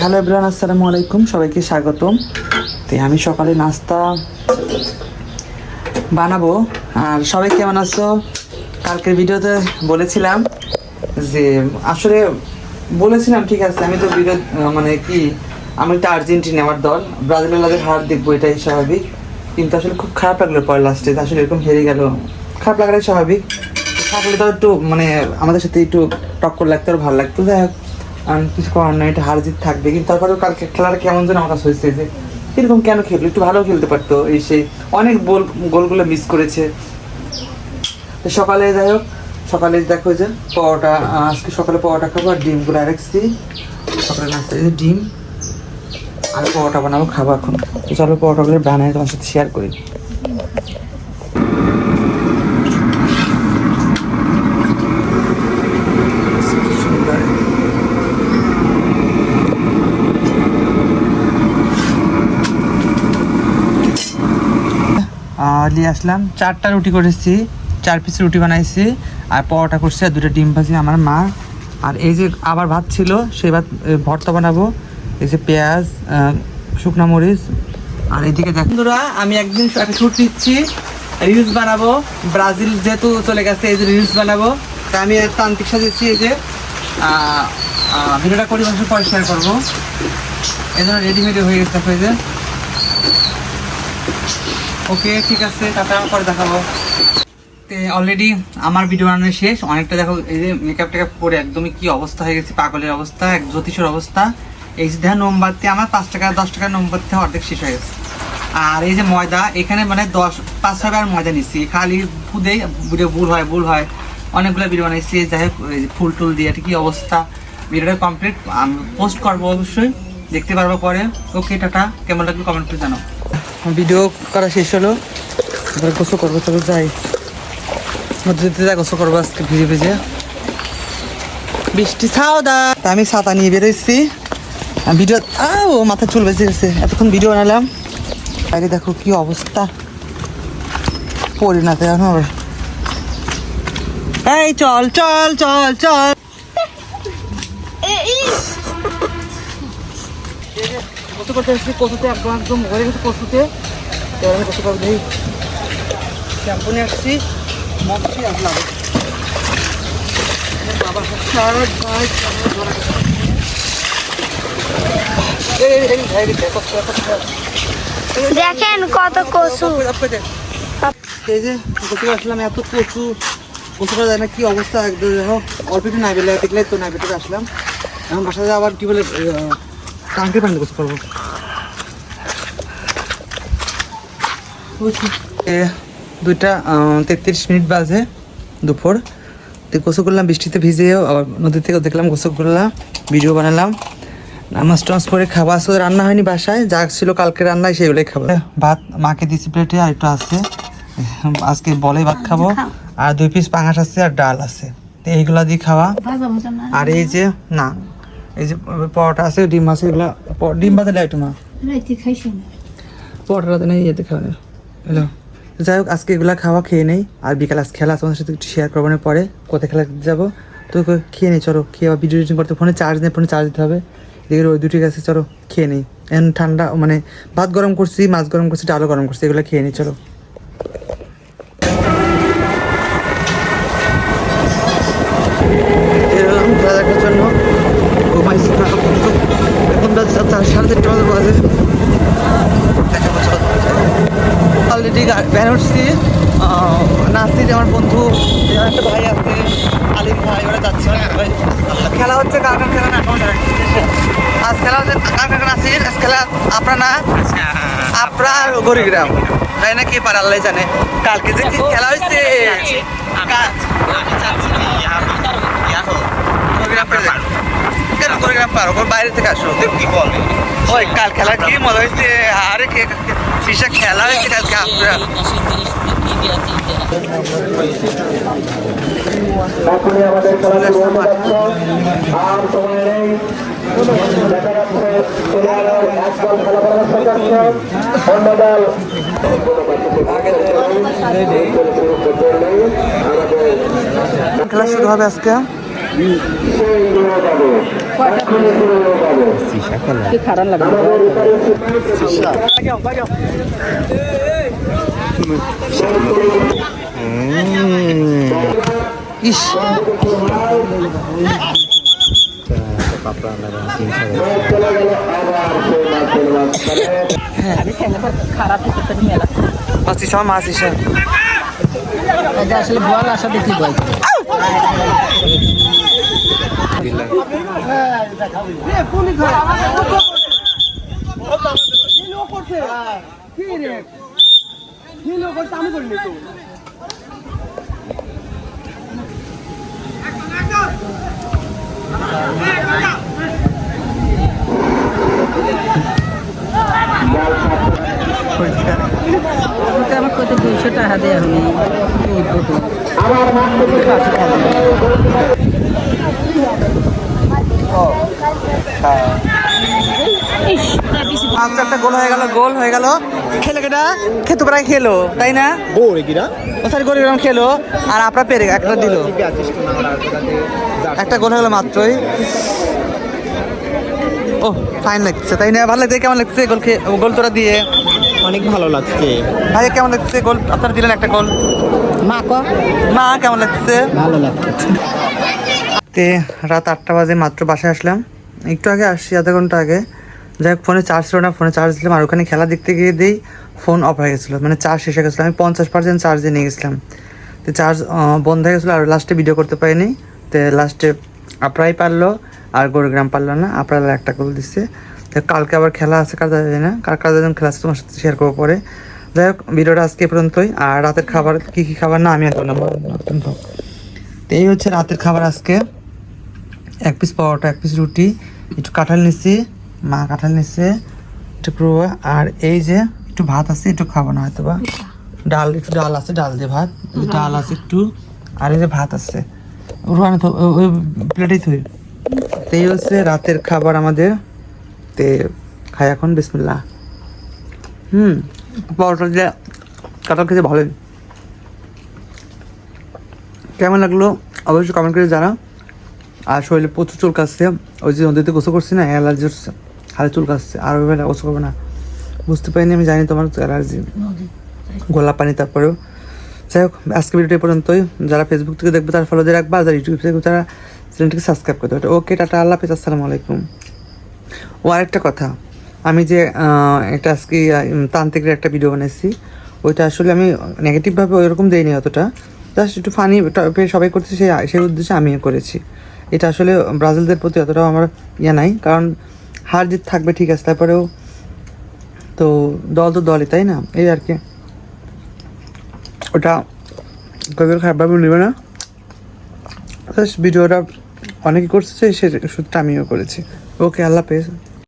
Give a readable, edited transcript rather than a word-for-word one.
Hello everyone, আসসালামু আলাইকুম, সবাইকে স্বাগতম। তো আমি সকালে নাস্তা বানাবো। আর সবাই কেমন আছো? কালকের ভিডিওতে বলেছিলাম যে আসলে বলেছিলাম ঠিক আছে, আমি তো ভিডিও মানে কি আমি একটা আর্জেন্টিনা আমার দল ব্রাজিলের হার দেখবো, এটাই স্বাভাবিক। কিন্তু আসলে খুব খারাপ লাগলো পরে লাস্টে, আসলে এরকম হেরে গেল, খারাপ লাগাটাই স্বাভাবিক। থাকলে তো একটু মানে আমাদের সাথে একটু টক্কর লাগতো আর ভালো লাগতো। যাই হোক, কিছু করার নয়, এটা হার জিত থাকবে। কিন্তু তারপরেও কালকে খেলার কেমন যেন আমার কাছে হয়েছে যে এরকম কেন খেললো, একটু ভালো খেলতে পারতো। এই সেই অনেক গোলগুলো মিস করেছে। তো সকালে যাই হোক, সকালে দেখো যে পরোটা, আজকে সকালে পরোটা খাবো আর ডিমগুলো রাখছি। সকালে নাস্তা এই ডিম আর পরোটা বানাবো, খাবো এখন। তো চলো পরোটাগুলো বানাই তোমার সাথে শেয়ার করি। নিয়ে আসলাম 4টা রুটি করেছি, 4 পিস রুটি বানাইছি আর পরোটা করছি আর 2টা ডিম ভাজি আমার মা। আর এই যে আবার ভাত ছিল, সেই ভাত ভর্তা বানাবো। এই যে পেঁয়াজ, শুকনা মরিচ। আর এইদিকে দেখুন বন্ধুরা, আমি একদিন একটা শ্যুট নিচ্ছি, রিলস বানাবো। ব্রাজিল যেহেতু চলে গেছে, এই যে রিলস বানাবো। তা আমি তান্ত্রিক সাজিয়েছি, এই যে ভিডিওটা পরিবেশন পরে শেয়ার করবো। এই জন্য রেডিমেড হয়ে গেছে। এই যে ওকে, ঠিক আছে, টাটা, পরে দেখাবো। অলরেডি আমার ভিডিও বানানো শেষ, অনেকটা দেখো। এই যে মেকআপ টেকআপ করে একদমই কি অবস্থা হয়ে গেছে, পাগলের অবস্থা, এক জ্যোতিষের অবস্থা। এই যে দেখো মোমবাতি আমার 5 টাকা 10 টাকার মোমবাতি অর্ধেক শেষ হয়ে গেছে। আর এই যে ময়দা, এখানে মানে 5-6 বার ময়দা নিচ্ছি, খালি ফুদেই ভিডিও ভুল হয় অনেকগুলো ভিডিও বানাইছি। যাই হোক, ফুল টুল দিয়ে কি অবস্থা। ভিডিওটা কমপ্লিট আমি পোস্ট করবো, অবশ্যই দেখতে পারবো পরে। ওকে, টাটা, কেমন লাগলো কমেন্ট করে জানাও। ভিডিও করা শেষ হলো, এবার গোসল করবো। চলো যাই, নদীতে যা গোসল করবো আজকে ভিজে ভিজে। বৃষ্টি ছাওদা, আমি ছাতা নিয়ে বেরোচ্ছি। ভিডিও ও মাথা চুল বেঁচে গেছে, এতক্ষণ ভিডিও বানালাম। বাইরে দেখো কি অবস্থা, পড়ি না তো এখন। এই চল চল চল চল, গোসল করতে এসেছি কচুতে, একদম ভরে গেছে কচুতে। এবার আমি গোসল করবো, দেখি শ্যাম্পু নিয়ে আসছি, মশি আসলাম। দেখেন কত কচু। এই যে কচু আসলাম, এত কচু গোসল করা যায় না, কি অবস্থা একদম। দেখো অল্প একটু নাই বেলে দেখলে তো নাই বেটে আসলাম। এখন বাসাতে আবার কি বলে টাঙ্কির পানি গোসল করবো। 2টা 33 মিনিট বাজে দুপুর। তো গোসল করলাম বৃষ্টিতে ভিজেও, আবার নদী থেকে দেখলাম গোসল করলাম, ভিডিও বানালাম। নামাজ টামাজ করে খাওয়া আসলে রান্না হয়নি বাসায়, যা ছিল কালকে রান্নায় সেগুলোই খাবো। ভাত মাকে দিয়েছি প্লেটে, আর একটু আছে আজকে বলে ভাত খাবো। আর 2 পিস পাঙাশ আছে আর ডাল আছে, তো এইগুলা দিয়ে খাওয়া। আর এই যে না, এই যে পরোটা আছে, ডিম আছে, এগুলা ডিম বাজালে একটু মা পরোটা নেই, ইয়েতে খাওয়া হ্যালো। যাই হোক, আজকে এগুলা খাওয়া খেয়ে নেই। আর বিকাল আজ খেলা তোমাদের সাথে একটু শেয়ার করবো, পরে কোথায় খেলা যাবো। তো খেয়ে নেই, চলো খেয়ে আবার ভিডিও এডিটিং করতে ফোনে চার্জ নেই, ফোনে চার্জ দিতে হবে। দেখে ওই দুটি গেছে, চলো খেয়ে নেই। এখন ঠান্ডা মানে ভাত গরম করছি, মাছ গরম করছি, ডালও গরম করছি, এগুলো খেয়ে নিই চলো। খেলা দেখার জন্য ঘুমাইছি এখন 4:30 বাজে। অলরেডি ভ্যান উঠছি, নাচছি। আমার বন্ধু একটা ভাই আছে, আলিম ভাই, ওরা যাচ্ছে। খেলা হচ্ছে কার কার খেলা না, আজ খেলা হচ্ছে কার কার আছে। আজ খেলা আপনার না, আপনার গরিগ্রাম, তাই না? কি পারে আল্লাহ জানে। কালকে যে কি খেলা হয়েছে, গরিগ্রাম পারো, বাইরে থেকে আসো। ওই কাল খেলা কি মজা হয়েছে, আরে ফিসা খেলা হয়েছে কালকে। আপনারা এখনই আমাদের খেলা শুরু হতে যাচ্ছে, আর সময় নেই। দেখা যাচ্ছে একদল খেলা পরামর্শ করছে, অন্য দল খেলা শুরু হবে আজকে। সেই দূরে যাবে। খারাপ লাগে ইস খারাপ মেলা মাছ ইসা মাছ ইসা আসলে বল আসা দেখি বল আমার কত 200 টাকা দেয় আমি আমার মাঠ থেকে মাত্র একটা গোল হয়ে গেল খেলে কেটা খেতে প্রায় খেলো তাই না ওসারি গোল এরকম খেলো আর আপনার পেরে একটা দিল একটা গোল হয়ে গেল মাত্রই ও ফাইন লাগছে তাই না ভালো লাগছে কেমন লাগছে গোল তোরা দিয়ে অনেক ভালো লাগছে ভাই কেমন লাগছে গোল আপনারা দিলেন একটা গোল মা কেমন লাগছে ভালো লাগছে তে রাত 8টা বাজে মাত্র বাসায় আসলাম একটু আগে আসছি আধা ঘন্টা আগে যাই হোক ফোনে চার্জ ছিল না ফোনে চার্জ দিলাম আর ওখানে খেলা দেখতে গিয়ে দিই ফোন অফ হয়ে গেছিলো মানে চার্জ শেষ হয়ে গেছিলো আমি 50% চার্জে নিয়ে গেছিলাম তো চার্জ বন্ধ হয়ে গেছিলো আর লাস্টে ভিডিও করতে পারিনি তো লাস্টে আপরাই পারলো আর গোরগ্রাম পারলো না আপনারা একটা গোল দিচ্ছে তো কালকে আবার খেলা আছে কাজ যায় না কার যেন খেলা আছে তোমার সাথে শেয়ার করবো পরে যাই হোক ভিডিওটা আজকে এ পর্যন্তই আর রাতের খাবার কী কী খাবার না আমি আর বললাম তো এই হচ্ছে রাতের খাবার আজকে 1 পিস পরোটা 1 পিস রুটি একটু কাঁঠাল নিচ্ছি মা কাঁঠাল নিচ্ছে একটু পুরো আর এই যে একটু ভাত আছে একটু খাবো না হয়তো বা একটু ডাল আছে ডাল দিয়ে ভাত ডাল আছে একটু আর এই যে ভাত আছে ওই প্লেটেই থই তো এই হচ্ছে রাতের খাবার আমাদের তে খাই এখন বিসমিল্লাহ পরোটা দিয়ে কাঁঠাল খেতে ভালোই কেমন লাগলো অবশ্যই কমেন্ট করে জানা আর শরীরে প্রচুর চুল কাটছে ওই যে নদীতে গোসল করছি না অ্যালার্জি হচ্ছে হাতে চুল কাটছে আর ওইভাবে গোসল করবে না বুঝতে পারিনি আমি জানি তোমার অ্যালার্জি গোলাপ পানি তারপরেও যাই হোক আজকে ভিডিওটা পর্যন্তই যারা ফেসবুক থেকে দেখবে তারা ফলো দিয়ে রাখবা যারা ইউটিউব থেকে তারা চ্যানেলটিকে সাবস্ক্রাইব করতে হবে ওকে টাটা আল্লাহ হাফেজ আসসালামু আলাইকুম ও আরেকটা কথা আমি যে একটা আজকে তান্ত্রিকের একটা ভিডিও বানাইছি ওইটা আসলে আমি নেগেটিভভাবে ওইরকম দেইনি অতটা জাস্ট একটু ফানি সবাই করছে সেই উদ্দেশ্যে আমিও করেছি এটা আসলে ব্রাজিলদের প্রতি অতটাও আমার নাই কারণ হার জিত থাকবে ঠিক আছে তারপরেও তো দল তো দলই তাই না এই আর কি ওটা কবির খারাপভাবে নেবে না জাস্ট ভিডিওটা অনেকে করছে সে সূত্রে আমিও করেছি ওকে আল্লাহ হাফেজ